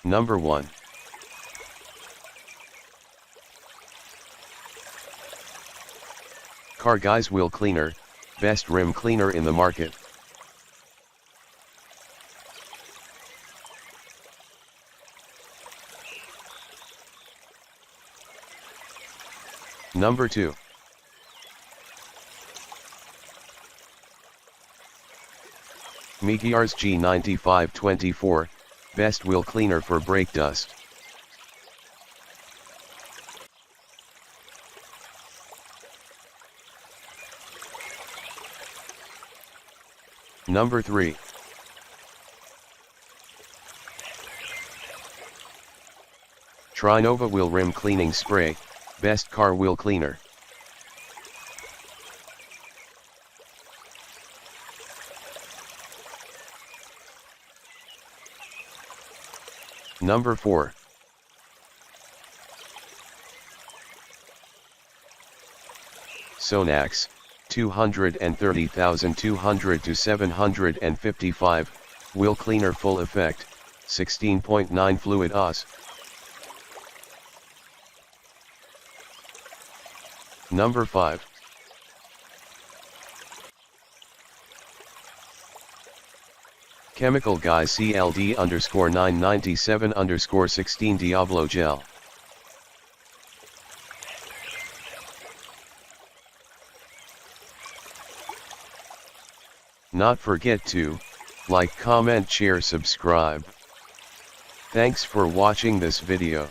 Number 1. CarGuys Wheel Cleaner, best rim cleaner in the market. Number 2. Meguiar's G9524, best wheel cleaner for brake dust. Number 3. TriNova Wheel Rim Cleaning Spray, best car wheel cleaner. Number 4. Sonax, 230,200 to 755, wheel cleaner full effect, 16.9 fluid os. Number 5. Chemical Guys CLD_997_16 Diablo Gel. Not forget to like, comment, share, subscribe. Thanks for watching this video.